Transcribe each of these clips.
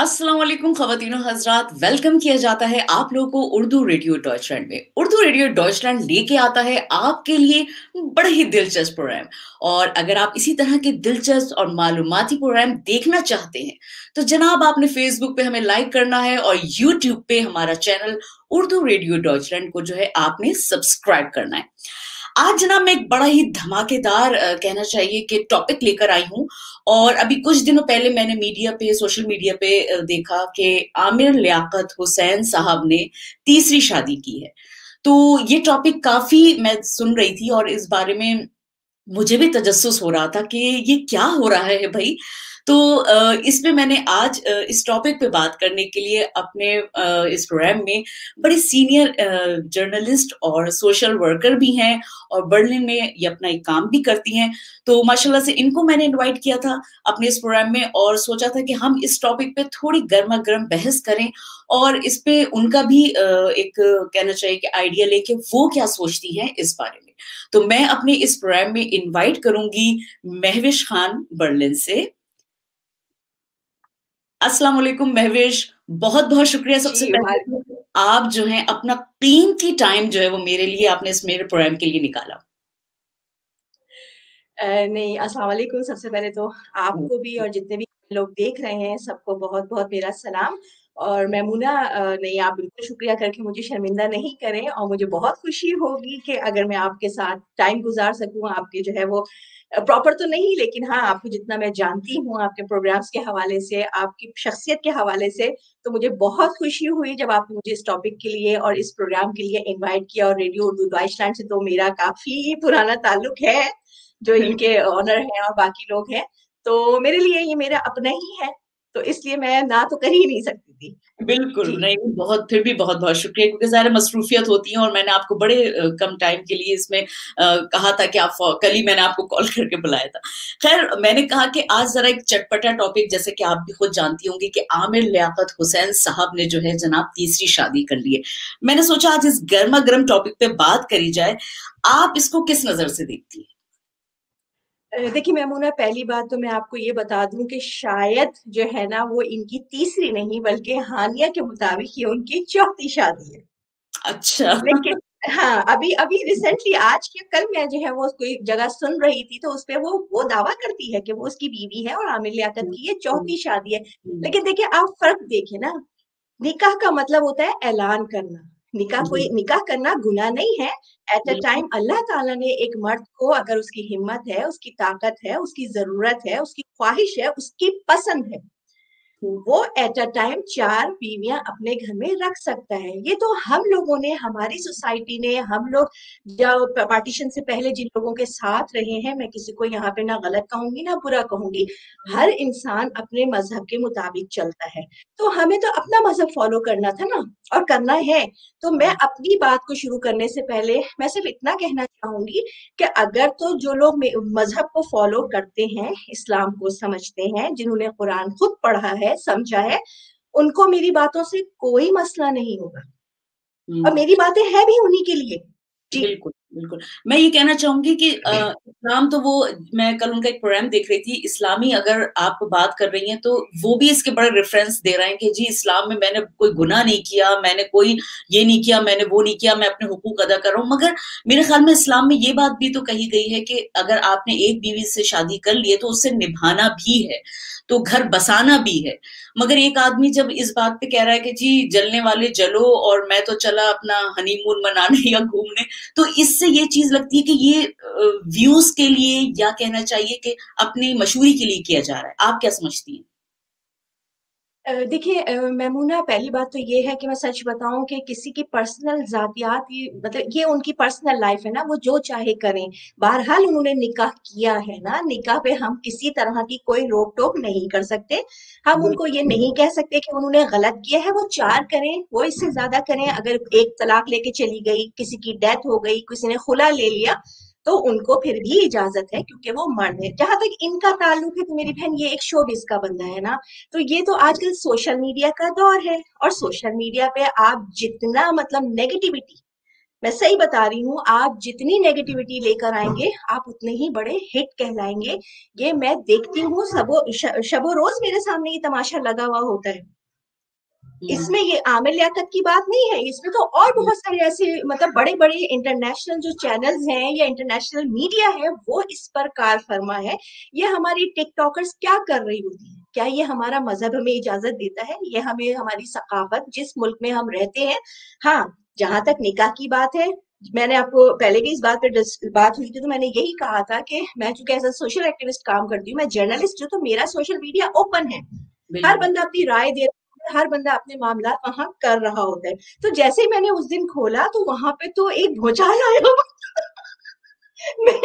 अस्सलाम वालेकुम ख़वातीनो हज़रात, वेलकम किया जाता है आप लोगों को उर्दू रेडियो डॉइचलैंड में। उर्दू रेडियो डॉइचलैंड लेके आता है आपके लिए बड़े ही दिलचस्प प्रोग्राम। और अगर आप इसी तरह के दिलचस्प और मालूमाती प्रोग्राम देखना चाहते हैं, तो जनाब आपने फ़ेसबुक पे हमें लाइक करना है और यूट्यूब पे हमारा चैनल उर्दू रेडियो डॉइचलैंड को जो है आपने सब्सक्राइब करना है। आज जनाब मैं एक बड़ा ही धमाकेदार कहना चाहिए कि टॉपिक लेकर आई हूँ। और अभी कुछ दिनों पहले मैंने मीडिया पे सोशल मीडिया पे देखा कि आमिर लियाकत हुसैन साहब ने तीसरी शादी की है। तो ये टॉपिक काफी मैं सुन रही थी और इस बारे में मुझे भी तजस्सुस हो रहा था कि ये क्या हो रहा है भई? तो इसमें मैंने आज इस टॉपिक पे बात करने के लिए अपने इस प्रोग्राम में बड़े सीनियर जर्नलिस्ट और सोशल वर्कर भी हैं और बर्लिन में ये अपना एक काम भी करती हैं। तो माशाल्लाह से इनको मैंने इनवाइट किया था अपने इस प्रोग्राम में और सोचा था कि हम इस टॉपिक पे थोड़ी गरमा-गरम बहस करें और इस पे उनका भी एक कहना चाहिए कि आइडिया लेके वो क्या सोचती हैं इस बारे में। तो मैं अपने इस प्रोग्राम में इनवाइट करूँगी महविश खान बर्लिन से। अस्सलाम वालेकुम महविश, बहुत-बहुत शुक्रिया सबसे जी, पहले वालेकुम। तो आप जो हैं अपना कीमती टाइम जो है वो मेरे लिए आपने इस मेरे प्रोग्राम के लिए निकाला। नहीं, अस्सलाम वालेकुम। सबसे पहले तो आपको भी और जितने भी लोग देख रहे हैं, सबको बहुत-बहुत मेरा सलाम। और मैमूना, नहीं, आप बिल्कुल शुक्रिया करके मुझे शर्मिंदा नहीं करें और मुझे बहुत खुशी होगी कि अगर मैं आपके साथ टाइम गुज़ार सकूँ, आपके जो है वो प्रॉपर तो नहीं, लेकिन हाँ, आपको जितना मैं जानती हूँ, आपके प्रोग्राम्स के हवाले से, आपकी शख्सियत के हवाले से, तो मुझे बहुत खुशी हुई जब आपने मुझे इस टॉपिक के लिए और इस प्रोग्राम के लिए इनवाइट किया। और रेडियो उर्दू डॉइचलैंड से तो मेरा काफ़ी पुराना ताल्लुक है। जो इनके ओनर हैं और बाकी लोग हैं, तो मेरे लिए ये मेरा अपना ही है, तो इसलिए मैं ना तो कर ही नहीं सकती थी। बिल्कुल, जी। नहीं बहुत फिर भी बहुत-बहुत शुक्रिया क्योंकि ज़ाहिर है मसरूफ़ियत होती है और मैंने आपको बड़े कम टाइम के लिए इसमें कहा था कि आप कल ही मैंने आपको कॉल करके बुलाया था। ख़ैर मैंने कहा कि आज ज़रा एक चटपटा टॉपिक जैसे कि आप भी खुद जानती होंगी कि आमिर लियाकत हुसैन साहब ने जो है जनाब तीसरी शादी कर ली है। मैंने सोचा आज इस गरमा-गरम टॉपिक पे बात करी जाए। आप इसको किस नज़र से देखती हैं? देखिए मैमूना, पहली बात तो मैं आपको ये बता दूँ कि शायद जो है ना वो इनकी तीसरी नहीं बल्कि हानिया के मुताबिक ये उनकी चौथी शादी है। अच्छा। लेकिन हाँ, अभी अभी रिसेंटली आज के कल मैं जो है वो कोई जगह सुन रही थी, तो उसपे वो दावा करती है कि वो उसकी बीवी है और आमिर लियाकत हुँ, की ये हुँ, चौथी शादी है। हुँ। लेकिन देखिए आप फ़र्क देखिए ना, निकाह का मतलब होता है ऐलान करना। जी, निकाह करना गुनाह नहीं है। एट अ बिल्कुल। टाइम अल्लाह ताला ने एक मर्द को, अगर उसकी हिम्मत है, उसकी ताकत है, उसकी ज़रूरत है, उसकी ख्वाहिश है, उसकी पसंद है, हुँ, वो एट अ टाइम 4 बीवियाँ अपने घर में रख सकता है। ये तो हम लोगों ने, हमारी सोसाइटी ने, हम लोग जब पार्टीशन से पहले जिन लोगों के साथ रहे हैं, मैं किसी को यहाँ पे ना गलत कहूँगी, ना बुरा कहूँगी। हुँ, हर इंसान अपने मज़हब के मुताबिक चलता है। तो हमें तो अपना मज़हब फ़ॉलो करना था ना, और करना है। तो मैं हुँ, अपनी बात को शुरू करने से पहले मैं सिर्फ़ इतना कहना चाहूँगी कि अगर तो जो लोग मज़हब को फ़ॉलो करते हैं, इस्लाम को समझते हैं, जिन्होंने कुरान खुद पढ़ा है, समझा है, उनको मेरी बातों से कोई मसला नहीं होगा। और हुँ। मेरी बातें हैं भी उन्हीं के लिए। जी। बिल्कुल, बिल्कुल। मैं ये कहना चाहूँगी कि इस्लाम तो वो मैं कल उनका एक प्रोग्राम देख रही थी, इस्लामी अगर आप बात कर रही हैं, तो वो भी इसके बड़े रेफ़रेंस दे रहे हैं कि जी इस्लाम में मैंने कोई गुनाह नहीं किया, मैंने कोई ये नहीं किया, मैंने वो नहीं किया, मैं अपने हुकूक अदा कर रहा हूँ। मगर मेरे ख़्याल में इस्लाम में ये बात भी तो कही गई है कि अगर आपने एक बीवी से शादी कर ली है, तो उससे निभाना भी है, तो घर बसाना भी है। मगर एक आदमी जब इस बात पे कह रहा है कि जी जलने वाले जलो और मैं तो चला अपना हनीमून मनाने या घूमने, तो इससे ये चीज़ लगती है कि ये व्यूज़ के लिए या कहना चाहिए कि अपनी मशहूरी के लिए किया जा रहा है। आप क्या समझती हैं? देखिए मैमूना, पहली बात तो ये है कि मैं सच बताऊँ कि किसी की पर्सनल ज़ातियात, ये मतलब ये उनकी पर्सनल लाइफ़ है ना, वो जो चाहे करें। बहरहाल उन्होंने निकाह किया है ना, निकाह पे हम किसी तरह की कोई रोक-टोक नहीं कर सकते। हम उनको बिल्कुल। ये नहीं कह सकते कि उन्होंने गलत किया है, वो 4 करें, वो इससे ज़्यादा करें। अगर एक तलाक लेके चली गई, किसी की डेथ हो गई, किसी ने खुला ले लिया, तो उनको फिर भी इजाज़त है क्योंकि वो मर्द है। जहाँ तक इनका ताल्लुक है, तो मेरी बहन ये एक शोबिज़ का बंदा है ना, तो ये तो आजकल सोशल मीडिया का दौर है और सोशल मीडिया पे आप जितना मतलब नेगेटिविटी मैं सही बता रही हूँ, आप जितनी नेगेटिविटी लेकर आएंगे आप उतने ही बड़े हिट कहलाएंगे। ये मैं देखती हूँ, शबो रोज मेरे सामने ये तमाशा लगा हुआ होता है। इसमें ये आमिर लियाकत की बात नहीं है, इसमें तो और बहुत सारे ऐसे मतलब बड़े बड़े इंटरनेशनल जो चैनल्स हैं या इंटरनेशनल मीडिया है वो इस पर कार फरमा है। ये हमारी टिकटॉकर्स क्या कर रही होती है? क्या ये हमारा मजहब हमें इजाजत देता है? ये हमें हमारी सकाफत, जिस मुल्क में हम रहते हैं। हाँ, जहां तक निकाह की बात है, मैंने आपको पहले भी इस बात पर बात हुई थी तो मैंने यही कहा था कि मैं चूंकि एज अ सोशल एक्टिविस्ट काम करती हूँ, मैं जर्नलिस्ट हूँ, तो मेरा सोशल मीडिया ओपन है। हर बंदा अपनी राय दे, हर बंदा अपने मामला वहां कर रहा होता है। तो जैसे ही मैंने उस दिन खोला तो वहां पे तो एक भूचाल आया। मैं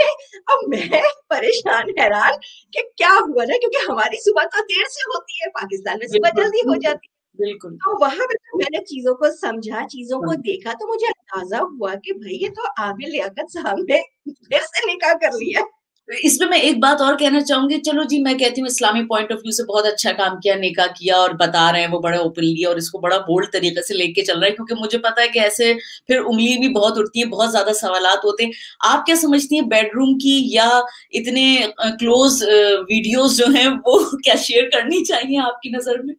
मैं परेशान हैरान कि क्या हुआ ना, क्योंकि हमारी सुबह तो देर से होती है, पाकिस्तान में सुबह बिल्कुल, जल्दी हो बिल्कुल, जाती बिल्कुल। है। तो वहां पे तो मैंने चीजों को समझा, चीजों को हाँ। देखा, तो मुझे अंदाजा हुआ कि भाई ये तो आमिर लियाकत साहब ने फिर से निकाह कर लिया। इसमें मैं एक बात और कहना चाहूंगी, चलो जी मैं कहती हूँ इस्लामी पॉइंट ऑफ व्यू से बहुत अच्छा काम किया, निकाह किया और बता रहे हैं वो बड़ा ओपनली और इसको बड़ा बोल्ड तरीके से लेके चल रहे हैं, क्योंकि मुझे पता है कि ऐसे फिर उंगली भी बहुत उठती है, बहुत ज्यादा सवालात होते हैं। आप क्या समझती हैं बेडरूम की या इतने क्लोज वीडियोस जो हैं वो क्या शेयर करनी चाहिए आपकी नजर में?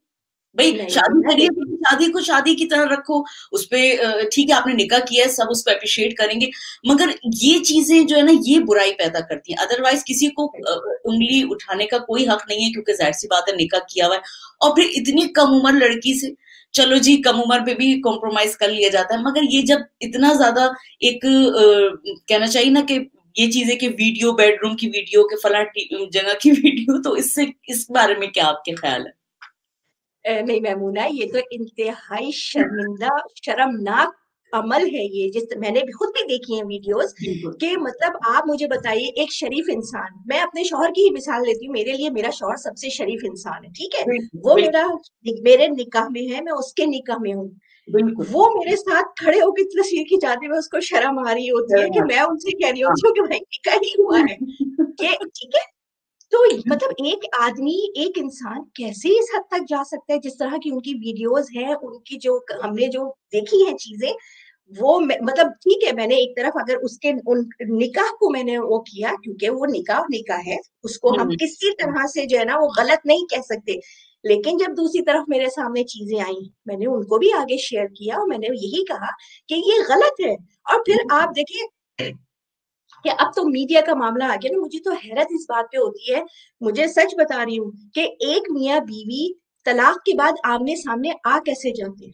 भाई नहीं शादी मोना, करिए, देखिए, शादी को शादी की तरह रखो, उसपे ठीक है आपने निकाह किया है, सब उसको अप्रिशिएट करेंगे, मगर ये चीजें जो है ना ये बुराई पैदा करती हैं। अदरवाइज किसी को उंगली उठाने का कोई हक नहीं है, क्योंकि जाहिर सी बात है निकाह किया हुआ है। और फिर इतनी कम उम्र लड़की से, चलो जी कम उम्र पे भी कॉम्प्रोमाइज कर लिया जाता है, मगर ये जब इतना ज्यादा एक कहना चाहिए ना कि ये चीजें कि वीडियो, बेडरूम की वीडियो के फला जगह की वीडियो, तो इससे इस बारे में क्या आपके ख्याल है? नहीं मैमूना, ये तो इंतहाई शर्मिंदा, शर्मनाक अमल है ये, जिस मैंने भी खुद भी देखी है वीडियोस। बिल्कुल, कि मतलब आप मुझे बताइए, एक शरीफ इंसान, मैं अपने शौहर की ही मिसाल लेती हूँ, मेरे लिए मेरा शौहर सबसे शरीफ इंसान है, ठीक है। बिल्कुल, वो बिल्कुल, मेरा मेरे निकाह में है, मैं उसके निकाह में हूँ। बिल्कुल। वो मेरे साथ खड़े होकर तस्वीर खिंचाते हुए उसको शर्म आ रही होती है कि मैं उनसे कह रही हाँ। होती हूँ कि भाई निकाह ही हुआ है, ये ठीक है। तो मतलब एक आदमी, एक इंसान कैसे इस हद तक जा सकता है? जिस तरह की उनकी वीडियोस हैं, उनकी जो हमने जो देखी है चीजें, वो मतलब ठीक है, मैंने एक तरफ अगर उसके उन निकाह को मैंने वो किया, क्योंकि वो निकाह निकाह है, उसको हम हुँ, किसी तरह से जो है ना वो गलत नहीं कह सकते। लेकिन जब दूसरी तरफ मेरे सामने चीजें आई, मैंने उनको भी आगे शेयर किया और मैंने यही कहा कि ये गलत है। और फिर आप देखिए कि अब तो मीडिया का मामला आ गया ना, मुझे तो हैरत इस बात पे होती है। मुझे सच बता रही हूँ कि एक मियाँ बीवी तलाक के बाद आमने सामने आ कैसे जाते हैं।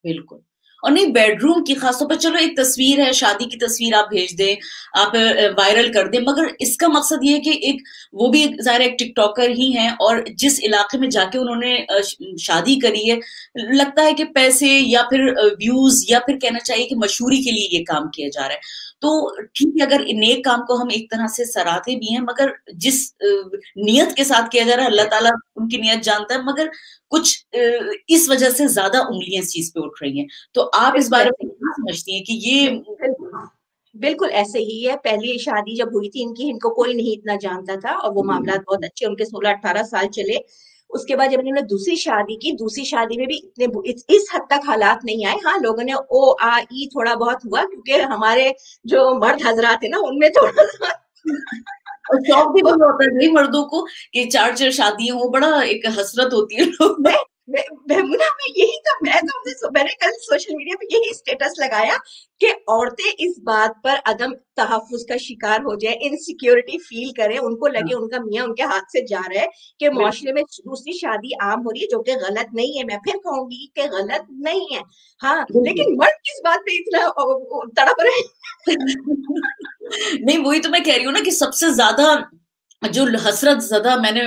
बिल्कुल। और नहीं बेडरूम की खासतौर पर, चलो एक तस्वीर है, शादी की तस्वीर आप भेज दें, आप वायरल कर दें, मगर इसका मकसद ये है कि एक वो भी ज़ाहिर है एक टिकटॉकर ही हैं और जिस इलाके में जाके उन्होंने शादी करी है, लगता है कि पैसे या फिर व्यूज़ या फिर कहना चाहिए कि मशहूरी के लिए ये काम किया जा रहा है। तो ठीक है, अगर नेक काम को हम एक तरह से सराहते भी हैं, मगर जिस नियत के साथ किया जा रहा है, अल्लाह ताला उनकी नियत जानता है, मगर कुछ इस वजह से ज्यादा उंगलियां इस चीज पे उठ रही हैं। तो आप इस बिल्कुल बारे ऐसे में ही क्या समझती हैं कि ये बिल्कुल बिल्कुल ऐसे ही है। पहली शादी जब हुई थी इनकी, इनको कोई नहीं इतना जानता था और वो मामला बहुत अच्छे उनके 16-18 साल चले। उसके बाद जब इन्होंने दूसरी शादी की, दूसरी शादी में भी इस हद तक हालात नहीं आए। हाँ, लोगों ने ओ आ ई थोड़ा बहुत हुआ, क्योंकि हमारे जो मर्द हजरात है ना उनमें थोड़ा सा और शौक भी बड़ा होता है भाई मर्दों को कि चार चार शादियां हो, बड़ा एक हसरत होती है लोग। मैं मुना, मैं यही तो मैंने कल सोशल मीडिया पे यही स्टेटस लगाया कि औरतें इस बात पर अदम तहफ्फुज का शिकार हो जाए, इनसिक्योरिटी फील करें, उनको लगे हाँ, उनका मियां उनके हाथ से जा रहा है, कि बिल्कुल। मुआशरे में दूसरी शादी आम हो रही है, जो कि गलत नहीं है। मैं फिर कहूंगी कि गलत नहीं है। हाँ, बिल्कुल। लेकिन मर्द किस बात पे इतना तड़प रहे हैं? नहीं वही तो मैं कह रही हूँ ना कि सबसे ज्यादा जो हसरत ज़दा मैंने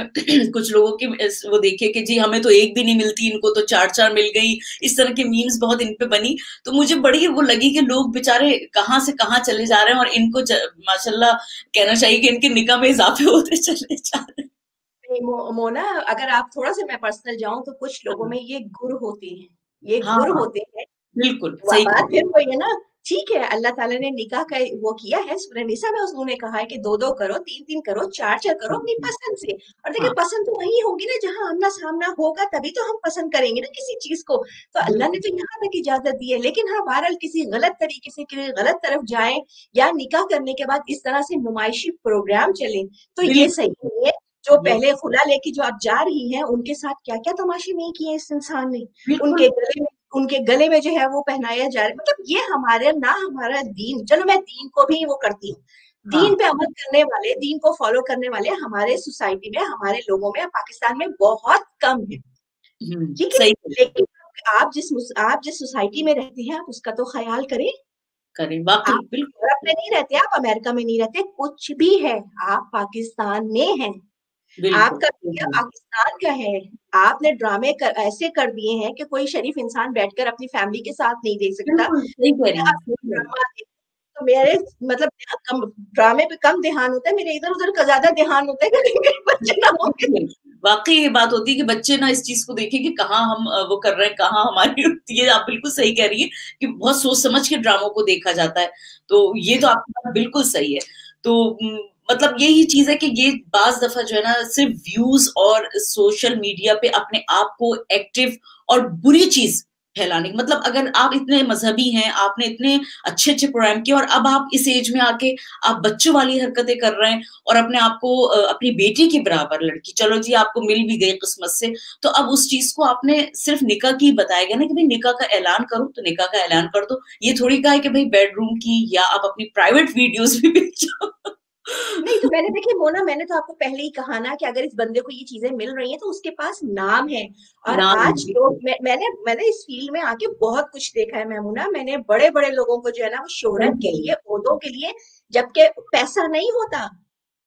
कुछ लोगों की वो देखे कि जी हमें तो एक भी नहीं मिलती, इनको तो चार चार मिल गई, इस तरह की मीम्स बहुत इन पे बनी। तो मुझे बड़ी वो लगी कि लोग बेचारे कहाँ से कहाँ चले जा रहे हैं और इनको माशाल्लाह कहना चाहिए कि इनके निकाह में इजाफे होते चले जा रहे मोना, अगर आप थोड़ा सा मैं पर्सनल जाऊं तो कुछ लोगों हैं। में ये गुर होते हैं, ये हाँ गुर हाँ, होते हैं। बिल्कुल सही कह बात रही फिर हैं। वही है ना, ठीक है, अल्लाह ताला ने निकाह का वो किया है, सूरह निसा में उन्होंने कहा है कि 2-2 करो, 3-3 करो, 4-4 करो अपनी पसंद से। और देखिए हाँ, पसंद तो वही होगी ना जहाँ आमना-सामना होगा, तभी तो हम पसंद करेंगे ना किसी चीज़ को। तो अल्लाह ने बिल्कुल। तो यहाँ तक इजाज़त दी है। लेकिन हाँ, बहरहाल किसी गलत तरीके से कि गलत तरफ जाएँ या निकाह करने के बाद इस तरह से नुमाइशी प्रोग्राम चले, तो ये बिल्कुल, सही नहीं है। जो ये पहले खुला लेके जो आप जा रही हैं, उनके साथ क्या-क्या तमाशे नहीं किए इस इंसान ने। बिल्कुल। उनके गले में जो है वो पहनाया जा रहा है, मतलब ये हमारे ना हमारा दीन, चलो मैं दीन को भी वो करती हूँ, हाँ, दीन पे अमल करने वाले, दीन को फॉलो करने वाले हमारे सोसाइटी में, हमारे लोगों में, पाकिस्तान में बहुत कम है। ठीक है, सही कह रही लेकिन आप जिस सोसाइटी में रहते हैं, आप उसका तो ख्याल करें। करें, वाक़ई, आप यूरोप बिल्कुल, में नहीं रहते, आप अमेरिका में नहीं रहते, कुछ भी है, आप पाकिस्तान में हैं। बिल्कुल, आपका इंडिया बिल्कुल, पाकिस्तान का है। आपने ऐसे कर दिए हैं कि कोई शरीफ इंसान बैठकर अपनी फैमिली के साथ नहीं देख सकता। बिल्कुल, सही कह रही मैं हैं, अपना सही कह रही ड्रामा देखती हूँ, तो मेरे मतलब कम ड्रामे पे कम ध्यान होता है, मेरे इधर-उधर का ज़्यादा ध्यान होता है कि कहीं मेरे बच्चे ना हो गए। हैं। वाक़ई ये बात होती है कि बच्चे ना इस चीज़ को देखें कि कहाँ हम वो कर रहे हैं, कहाँ हमारी ये आप बिल्कुल सही कह रही हैं कि बहुत सोच समझ के ड्रामों को देखा जाता है। तो ये तो आपकी बात बिल्कुल सही है। तो मतलब यही चीज़ है कि ये बाज़ दफ़ा जो है ना सिर्फ़ व्यूज़ और सोशल मीडिया पे अपने आप को एक्टिव और बुरी चीज़ फैलाने की मतलब अगर आप इतने मज़हबी हैं, आपने इतने अच्छे-अच्छे प्रोग्राम किए और अब आप इस एज में आके आप बच्चों वाली हरकतें कर रहे हैं और अपने आप को अपनी बेटी के बराबर लड़की चलो जी आपको मिल भी गई किस्मत से, तो अब उस चीज़ को आपने सिर्फ़ निकाह की बताया गया ना कि भई निकाह का ऐलान करो, तो निकाह का ऐलान कर दो। ये थोड़ी कहा है कि भई बेडरूम की या आप अपनी प्राइवेट वीडियोज़ भी भेजो। नहीं तो मैंने देखिए मोना, मैंने तो आपको पहले ही कहा ना कि अगर इस बंदे को ये चीजें मिल रही हैं तो उसके पास नाम है। और ना आज बिल्कुल। लोग मैंने इस फील्ड में आके बहुत कुछ देखा है मैमूना। मैंने बड़े बड़े लोगों को जो है ना वो शोहरत के लिए, ओहदों के लिए, जबकि पैसा नहीं होता,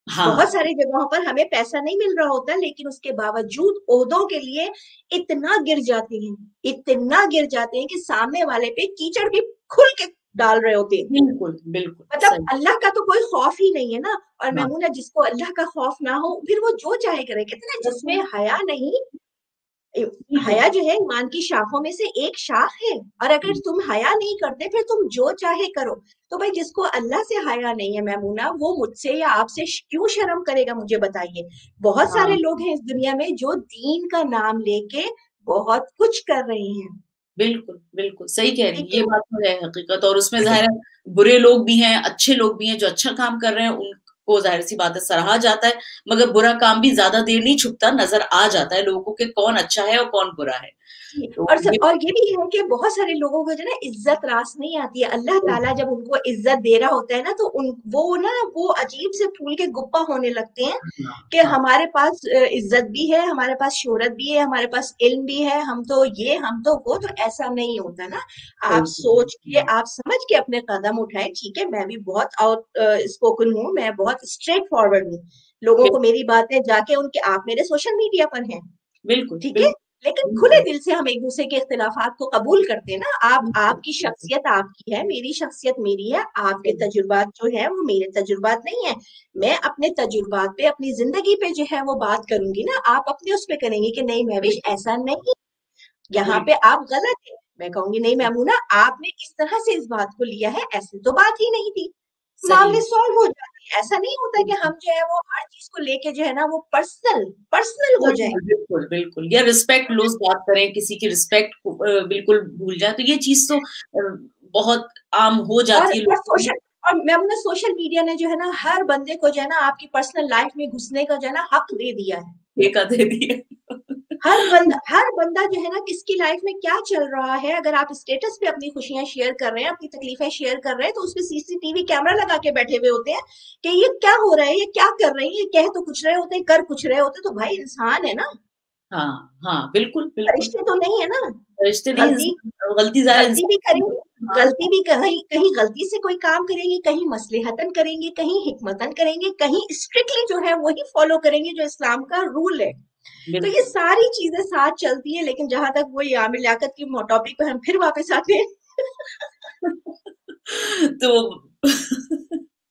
बहुत हाँ, सारी जगहों पर हमें पैसा नहीं मिल रहा होता, लेकिन उसके बावजूद ओहदों के लिए इतना गिर जाते हैं, इतना गिर जाते हैं कि सामने वाले पे कीचड़ भी खुल के डाल रहे होते हैं। बिल्कुल, बिल्कुल, मतलब सही। अल्लाह का तो कोई खौफ ही नहीं है ना। और हाँ, मैमूना, जिसको अल्लाह का खौफ ना हो फिर वो जो चाहे करे। कहते हैं ना, जिसमें हया नहीं, बिल्कुल, हया जो है ईमान की शाखों में से एक शाख है। और अगर तुम हया नहीं करते फिर तुम जो चाहे करो। तो भाई जिसको अल्लाह से हया नहीं है मैमूना, वो मुझसे या आपसे क्यों शर्म करेगा, मुझे बताइए। बहुत सारे हाँ। लोग हैं इस दुनिया में जो दीन का नाम लेके बहुत कुछ कर रहे हैं। बिल्कुल, बिल्कुल, सही कह रही हैं, ठीक ये है। बात तो है हकीकत और उसमें ज़ाहिर है बुरे लोग भी हैं, अच्छे लोग भी हैं, जो अच्छा काम कर रहे हैं उनको ज़ाहिर-सी बात है सराहा जाता है, मगर बुरा काम भी ज़्यादा देर नहीं छुपता, नज़र आ जाता है लोगों को कि कौन अच्छा है और कौन बुरा है। जी, तो ये और ये भी है कि बहुत सारे लोगों को जो है ना इज्जत रास नहीं आती है। अल्लाह ताला जब उनको इज्जत दे रहा होता है ना, तो उन वो अजीब से फूल के गुप्पा होने लगते हैं हाँ, कि हाँ, हमारे पास इज्जत भी है, हमारे पास शोहरत भी है, हमारे पास इल्म भी है, हम तो ये हम तो वो। तो ऐसा नहीं होता ना। आप सही कह रही सोच के, हैं। आप समझ के अपने कदम उठाएं। ठीक है, मैं भी बहुत आउट स्पोकन हूँ, मैं बहुत स्ट्रेट फॉरवर्ड हूँ। लोगों बिल को मेरी बातें जाके उनके, आप मेरे सोशल मीडिया पर हैं, बिल्कुल, ठीक है? बिल्कुल, लेकिन खुले बिल्कुल, दिल से हम एक-दूसरे के इख्तिलाफ़ात को कबूल करते हैं ना। आप बिल्कुल, आपकी बिल्कुल, शख्सियत आपकी है, मेरी शख्सियत मेरी है, आपके सही, तजुर्बात जो हैं वो मेरे तजुर्बात नहीं हैं। मैं अपने तजुर्बात पे, अपनी ज़िंदगी पे जो है वो बात करूँगी ना, आप अपने उस पे करेंगी कि नहीं महविश बिल्कुल, ऐसा नहीं, यहाँ पे बिल्कुल, आप गलत हैं। मैं कहूँगी नहीं मैमूना, आपने इस तरह से इस बात को लिया है, ऐसी तो बात ही नहीं थी। सही मामले है, सॉल्व हो जाते हैं। ऐसा नहीं होता कि बिल्कुल। हम जो है वो हर चीज़ को लेके जो है ना वो पर्सनल पर्सनल हो जाएँ। बिल्कुल, बिल्कुल, बिल्कुल या रिस्पेक्ट लॉस बात करें, किसी की रिस्पेक्ट को बिल्कुल भूल जाएँ, तो ये चीज़ तो बहुत आम हो और जाती है और लोगों में। सोशल और मैम ना सोशल मीडिया ने जो है ना हर बंदे को जो है ना आपकी पर्सनल लाइफ में घुसने का जो है ना हक दे दिया है। ठेका दे दिया। हर बंदा जो है ना किसकी लाइफ में क्या चल रहा है, अगर आप स्टेटस पे अपनी खुशियां शेयर कर रहे हैं, अपनी तकलीफें शेयर कर रहे हैं, तो उसपे सीसीटीवी कैमरा लगा के बैठे हुए होते हैं कि ये क्या हो रहा है, ये क्या कर रहे हैं, ये कह तो कुछ रहे होते हैं, कर कुछ रहे होते हैं। तो भाई इंसान है ना, हाँ, हाँ, बिल्कुल, बिल्कुल। फरिश्ते तो नहीं है ना। रिश्ते नहीं गलती इंसान गलती ज़ाहिर है गलती भी इंसान की करेंगे, होती है। हाँ, गलती भी कहीं कहीं गलती से कोई काम करेंगे, कहीं मसलहतन करेंगे, कहीं हिकमतन करेंगे, कहीं स्ट्रिक्टली जो है वही फॉलो करेंगे जो इस्लाम का रूल है। तो ये बिल्कुल। सारी चीजें साथ चलती है। लेकिन जहां तक वही आमिर लियाकत की टॉपिक पे हम फिर वापस आते हैं। तो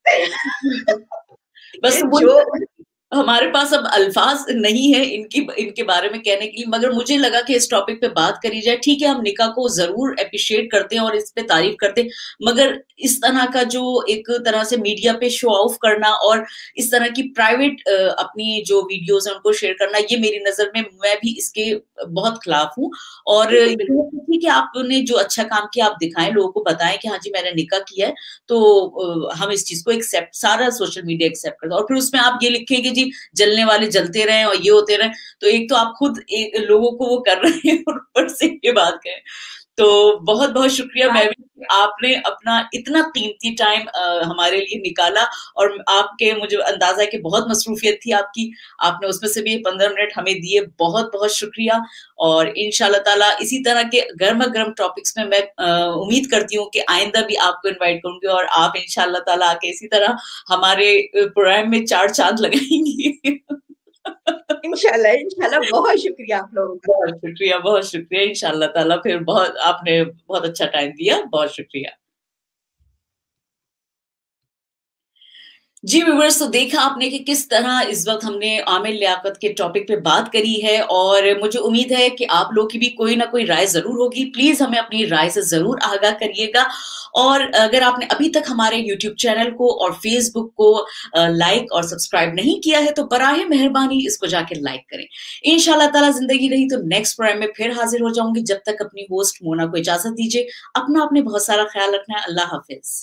बिल्कुल, बस ये तो वही जो है हमारे पास अब अल्फाज नहीं है इनके बारे में कहने के लिए, मगर मुझे लगा कि इस टॉपिक पे बात करी जाए। ठीक है, हम निकाह को ज़रूर एप्रिशिएट करते हैं और इस पे तारीफ़ करते हैं, मगर इस तरह का जो एक तरह से मीडिया पे शो ऑफ करना और इस तरह की प्राइवेट अपनी जो वीडियोज़ हैं उनको शेयर करना, ये मेरी नज़र में, मैं भी इसके बहुत खिलाफ हूँ। और बिल्कुल, बिल्कुल। ठीक है, आपने जो अच्छा काम किया आप दिखाएँ, लोगों को बताएँ कि हाँ जी, मैंने निकाह किया है, तो हम इस चीज़ को एक्सेप्ट, सारा सोशल मीडिया एक्सेप्ट करता है। और फिर उसमें आप ये लिखें कि जी जलने वाले जलते रहें और ये होते रहें, तो एक तो आप खुद लोगों को वो कर रहे हैं और ऊपर से ये बात कहें। तो बहुत-बहुत शुक्रिया, मैं बात भी, आपने अपना इतना कीमती टाइम हमारे लिए निकाला, और आपके, मुझे अंदाज़ा है कि बहुत मसरूफ़ियत थी आपकी, आपने उसमें से भी 15 मिनट हमें दिए, बहुत-बहुत शुक्रिया। और इंशाअल्लाह ताला इसी तरह के गरमा-गरम टॉपिक्स में मैं उम्मीद करती हूँ कि आइंदा भी आपको इनवाइट करूँगी और आप इंशाअल्लाह ताला आके इसी तरह हमारे प्रोग्राम में 4 चाँद लगाएँगी। इंशाल्लाह, इंशाल्लाह, बहुत शुक्रिया आप लोगों का। बहुत शुक्रिया, इंशाअल्लाह ताला फिर बहुत, आपने बहुत अच्छा टाइम दिया, बहुत शुक्रिया। जी व्यूअर्स, तो देखा आपने कि किस तरह इस वक़्त हमने आमिर लियाकत के टॉपिक पे बात करी है, और मुझे उम्मीद है कि आप लोग की भी कोई ना कोई राय ज़रूर होगी। प्लीज़ हमें अपनी राय से ज़रूर आगाह करिएगा, और अगर आपने अभी तक हमारे यूट्यूब चैनल को और फ़ेसबुक को लाइक और सब्सक्राइब नहीं किया है, तो बराए मेहरबानी इसको जाके लाइक करें। इंशाअल्लाह ताला ज़िंदगी रही तो नेक्स्ट प्रोग्राम में फिर हाज़िर हो जाऊँगी। जब तक अपनी होस्ट मोना को इजाज़त दीजिए। अपना आपने बहुत सारा ख़्याल रखना है। अल्लाह हाफ़िज़।